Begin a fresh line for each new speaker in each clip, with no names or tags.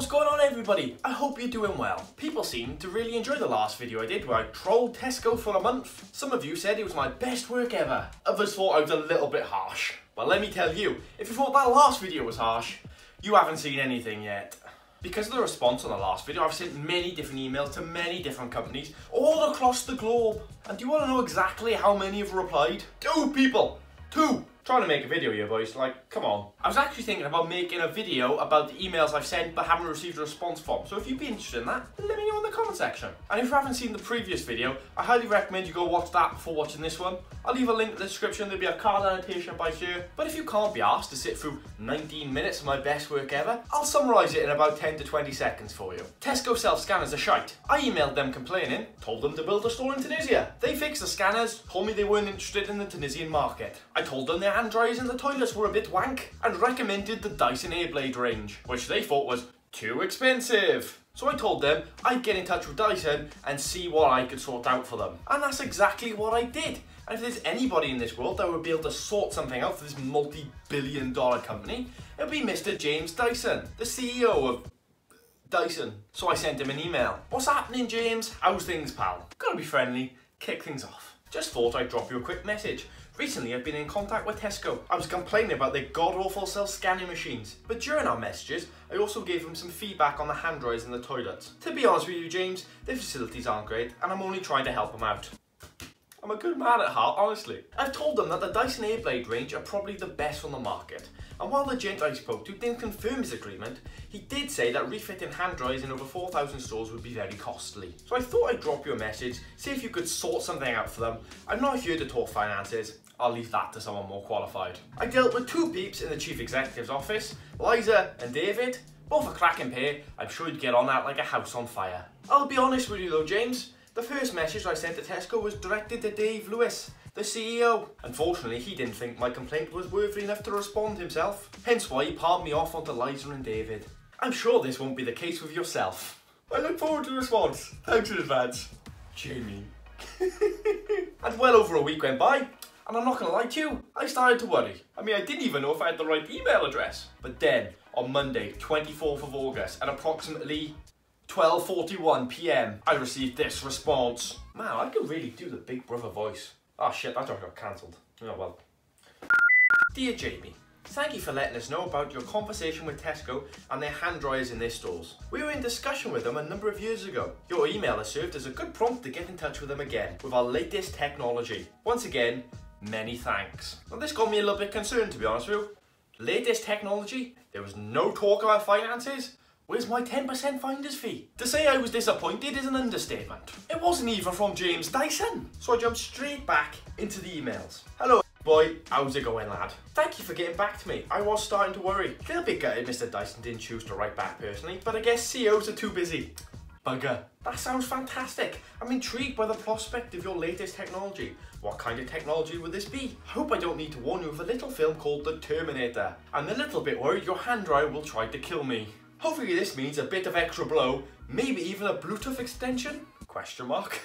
What's going on, everybody? I hope you're doing well. People seem to really enjoy the last video I did where I trolled Tesco for a month. Some of you said it was my best work ever. Others thought I was a little bit harsh. Well, let me tell you, if you thought that last video was harsh, you haven't seen anything yet. Because of the response on the last video, I've sent many different emails to many different companies all across the globe. And do you want to know exactly how many have replied? 2 people! 2! Trying to make a video here, boys, like, come on. I was actually thinking about making a video about the emails I've sent but haven't received a response from, so if you'd be interested in that, let me know in the comment section. And if you haven't seen the previous video, I highly recommend you go watch that before watching this one. I'll leave a link in the description, there'll be a card annotation by here. But if you can't be asked to sit through 19 minutes of my best work ever, I'll summarise it in about 10 to 20 seconds for you. Tesco self-scanners are shite. I emailed them complaining, told them to build a store in Tunisia. They fixed the scanners, told me they weren't interested in the Tunisian market. I told them their hand dryers in the toilets were a bit wank, and recommended the Dyson Airblade range, which they thought was too expensive. So I told them I'd get in touch with Dyson and see what I could sort out for them. And that's exactly what I did. And if there's anybody in this world that would be able to sort something out for this multi-billion-dollar company, it would be Mr. James Dyson, the CEO of Dyson. So I sent him an email. What's happening, James? How's things, pal? Gotta be friendly, kick things off. Just thought I'd drop you a quick message. Recently, I've been in contact with Tesco. I was complaining about their god-awful self-scanning machines. But during our messages, I also gave them some feedback on the hand dryers in the toilets. To be honest with you, James, their facilities aren't great, and I'm only trying to help them out. I'm a good man at heart, honestly. I've told them that the Dyson Airblade range are probably the best on the market. And while the gent I spoke to didn't confirm his agreement, he did say that refitting hand dryers in over 4,000 stores would be very costly. So I thought I'd drop you a message, see if you could sort something out for them. I'm not here to talk finances. I'll leave that to someone more qualified. I dealt with 2 peeps in the chief executive's office, Liza and David. Both a cracking pair. I'm sure you'd get on that like a house on fire. I'll be honest with you though, James. The first message I sent to Tesco was directed to Dave Lewis, the CEO. Unfortunately, he didn't think my complaint was worthy enough to respond himself. Hence why he palmed me off onto Liza and David. I'm sure this won't be the case with yourself. I look forward to the response. Thanks in advance. Jamie. And well over a week went by, and I'm not gonna lie to you, I started to worry. I mean, I didn't even know if I had the right email address. But then, on Monday, 24th of August, at approximately 12:41 PM, I received this response. Man, I could really do the Big Brother voice. Oh shit, that job got cancelled. Oh well. Dear Jamie, thank you for letting us know about your conversation with Tesco and their hand dryers in their stores. We were in discussion with them a number of years ago. Your email has served as a good prompt to get in touch with them again with our latest technology. Once again, many thanks. Now this got me a little bit concerned, to be honest with you. Latest technology? There was no talk about finances? Where's my 10% finder's fee? To say I was disappointed is an understatement. It wasn't even from James Dyson. So I jumped straight back into the emails. Hello boy, how's it going, lad? Thank you for getting back to me. I was starting to worry. A little bit gutted Mr. Dyson didn't choose to write back personally, but I guess CEOs are too busy. Bugger. That sounds fantastic. I'm intrigued by the prospect of your latest technology. What kind of technology would this be? I hope I don't need to warn you of a little film called The Terminator. I'm a little bit worried your hand dryer will try to kill me. Hopefully this means a bit of extra blow, maybe even a Bluetooth extension? Question mark.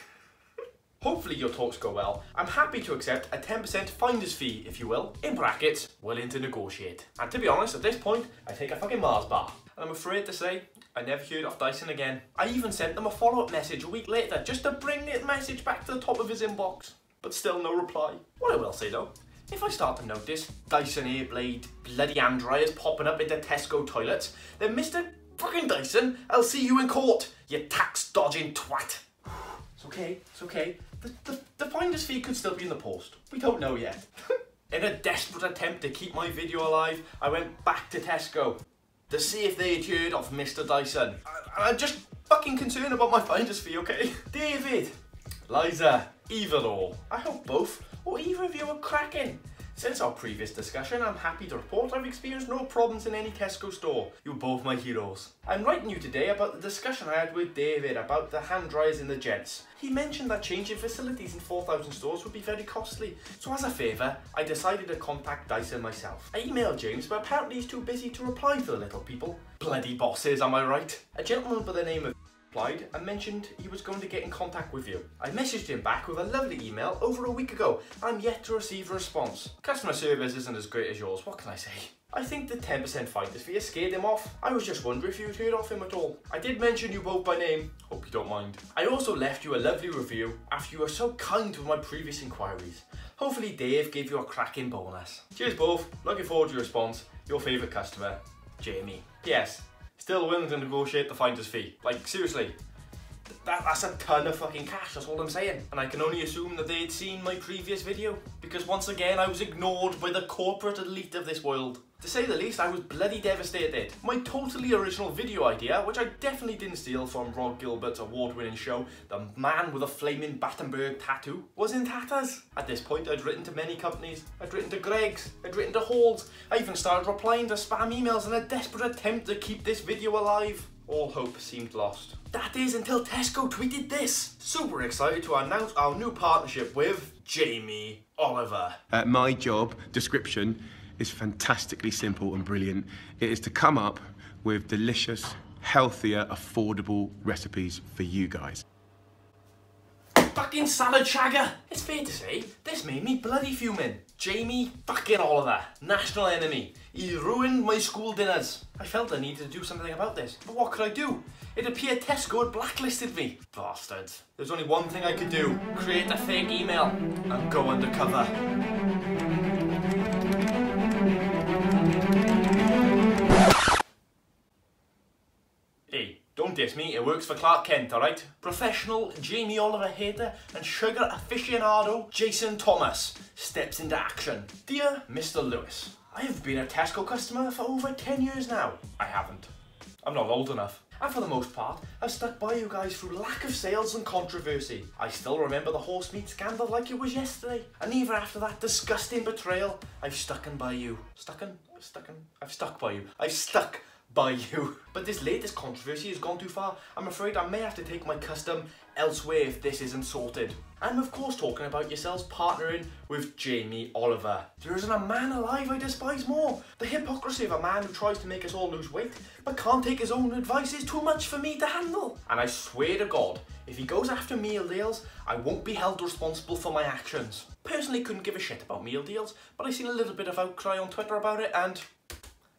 Hopefully your talks go well. I'm happy to accept a 10% finder's fee, if you will. In brackets, willing to negotiate. And to be honest, at this point, I take a fucking Mars bar. And I'm afraid to say, I never heard of Dyson again. I even sent them a follow-up message a week later, just to bring the message back to the top of his inbox. But still no reply. What I will say though, if I start to notice Dyson Airblade bloody hand dryers popping up into Tesco toilets, then Mr. fucking Dyson, I'll see you in court, you tax-dodging twat. It's okay, it's okay. The finder's fee could still be in the post. We don't know yet. In a desperate attempt to keep my video alive, I went back to Tesco to see if they had heard of Mr. Dyson. I'm just fucking concerned about my finder's fee, okay? David, Liza, either or. I hope both or either of you are cracking. Since our previous discussion, I'm happy to report I've experienced no problems in any Tesco store. You're both my heroes. I'm writing you today about the discussion I had with David about the hand dryers in the gents. He mentioned that changing facilities in 4,000 stores would be very costly. So as a favour, I decided to contact Dyson myself. I emailed James, but apparently he's too busy to reply to the little people. Bloody bosses, am I right? A gentleman by the name of replied and mentioned he was going to get in contact with you. I messaged him back with a lovely email over a week ago and I'm yet to receive a response. Customer service isn't as great as yours, what can I say? I think the 10% fighters fee scared him off. I was just wondering if you'd heard of him at all. I did mention you both by name, hope you don't mind. I also left you a lovely review after you were so kind with my previous inquiries. Hopefully Dave gave you a cracking bonus. Cheers both, looking forward to your response. Your favourite customer, Jamie. Yes, still willing to negotiate the finder's fee. Like seriously, that's a ton of fucking cash, that's all I'm saying. And I can only assume that they'd seen my previous video, because once again I was ignored by the corporate elite of this world. To say the least, I was bloody devastated. My totally original video idea, which I definitely didn't steal from Rod Gilbert's award-winning show, The Man with a Flaming Battenberg Tattoo, was in tatters. At this point, I'd written to many companies. I'd written to Greggs, I'd written to Halls. I even started replying to spam emails in a desperate attempt to keep this video alive. All hope seemed lost. That is until Tesco tweeted this. Super excited to announce our new partnership with Jamie Oliver.
My job description is fantastically simple and brilliant. It is to come up with delicious, healthier, affordable recipes for you guys.
Fucking salad shagger! It's fair to say, this made me bloody fuming. Jamie fucking Oliver, national enemy. He ruined my school dinners. I felt I needed to do something about this, but what could I do? It appeared Tesco had blacklisted me. Bastards. There's only one thing I could do. Create a fake email and go undercover. Hey, don't diss me, it works for Clark Kent, alright? Professional Jamie Oliver hater and sugar aficionado Jason Thomas steps into action. Dear Mr. Lewis, I have been a Tesco customer for over 10 years now. I haven't. I'm not old enough. And for the most part, I've stuck by you guys through lack of sales and controversy. I still remember the horse meat scandal like it was yesterday. And even after that disgusting betrayal, I've stuck by you. I've stuck by you. But this latest controversy has gone too far. I'm afraid I may have to take my custom elsewhere if this isn't sorted. I'm of course talking about yourselves partnering with Jamie Oliver. There isn't a man alive I despise more. The hypocrisy of a man who tries to make us all lose weight but can't take his own advice is too much for me to handle. And I swear to God, if he goes after meal deals, I won't be held responsible for my actions. Personally couldn't give a shit about meal deals, but I've seen a little bit of outcry on Twitter about it and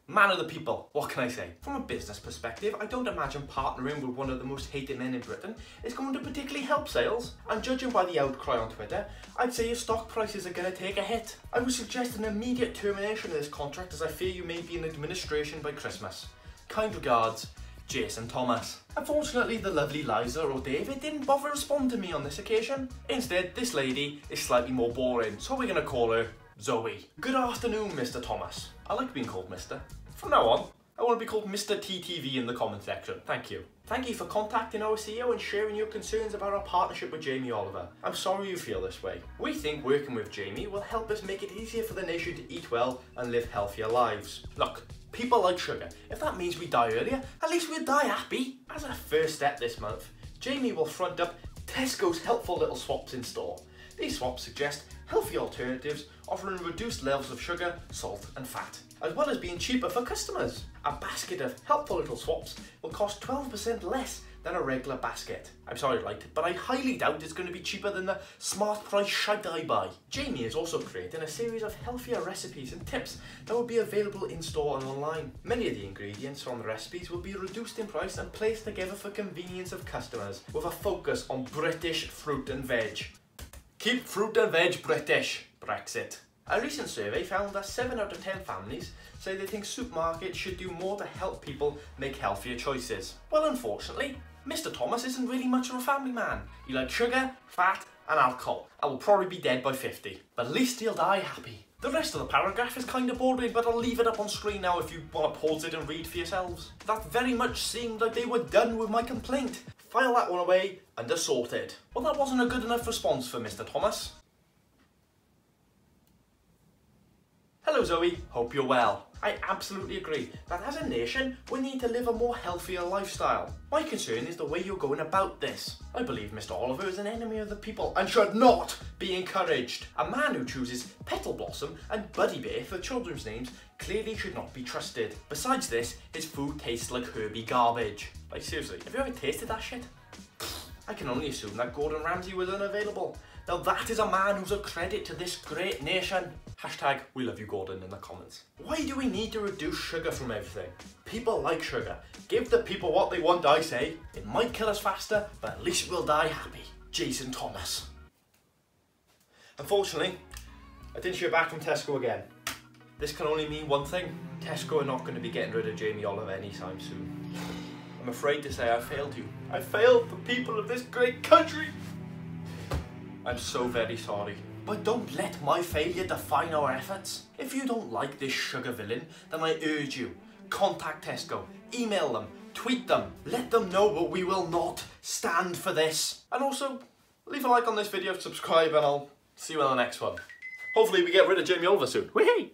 man of the people, what can I say? From a business perspective, I don't imagine partnering with one of the most hated men in Britain is going to particularly help sales. And judging by the outcry on Twitter, I'd say your stock prices are going to take a hit. I would suggest an immediate termination of this contract as I fear you may be in administration by Christmas. Kind regards, Jason Thomas. Unfortunately, the lovely Liza or David didn't bother responding to me on this occasion. Instead, this lady is slightly more boring, so we're going to call her Zoe. Good afternoon, Mr. Thomas. I like being called Mr. From now on, I want to be called Mr. TTV in the comment section. Thank you. Thank you for contacting our CEO and sharing your concerns about our partnership with Jamie Oliver. I'm sorry you feel this way. We think working with Jamie will help us make it easier for the nation to eat well and live healthier lives. Look, people like sugar. If that means we die earlier, at least we'll die happy. As a first step this month, Jamie will front up Tesco's helpful little swaps in store. These swaps suggest healthy alternatives offering reduced levels of sugar, salt and fat, as well as being cheaper for customers. A basket of helpful little swaps will cost 12% less than a regular basket. I'm sorry, right, but I highly doubt it's going to be cheaper than the smart price shite I buy. Jamie is also creating a series of healthier recipes and tips that will be available in store and online. Many of the ingredients from the recipes will be reduced in price and placed together for convenience of customers, with a focus on British fruit and veg. Keep fruit and veg British. Brexit. A recent survey found that 7 out of 10 families say they think supermarkets should do more to help people make healthier choices. Well, unfortunately, Mr. Thomas isn't really much of a family man. He likes sugar, fat and alcohol and will probably be dead by 50. But at least he'll die happy. The rest of the paragraph is kind of boring, but I'll leave it up on screen now if you want to pause it and read for yourselves. That very much seemed like they were done with my complaint. File that one away and they're sorted. Well, that wasn't a good enough response for Mr. Thomas. Hello Zoe, hope you're well. I absolutely agree that as a nation, we need to live a more healthier lifestyle. My concern is the way you're going about this. I believe Mr. Oliver is an enemy of the people and should not be encouraged. A man who chooses Petal Blossom and Buddy Bear for children's names clearly should not be trusted. Besides this, his food tastes like herby garbage. Like seriously, have you ever tasted that shit? I can only assume that Gordon Ramsay was unavailable. Now that is a man who's a credit to this great nation. Hashtag we love you Gordon in the comments. Why do we need to reduce sugar from everything? People like sugar. Give the people what they want, I say. It might kill us faster, but at least we'll die happy. Jason Thomas. Unfortunately, I didn't hear back from Tesco again. This can only mean one thing. Tesco are not going to be getting rid of Jamie Oliver anytime soon. I'm afraid to say I failed you. I failed the people of this great country. I'm so very sorry. But don't let my failure define our efforts. If you don't like this sugar villain, then I urge you, contact Tesco, email them, tweet them, let them know, but we will not stand for this. And also, leave a like on this video, subscribe, and I'll see you in the next one. Hopefully we get rid of Jamie Oliver soon. Whee!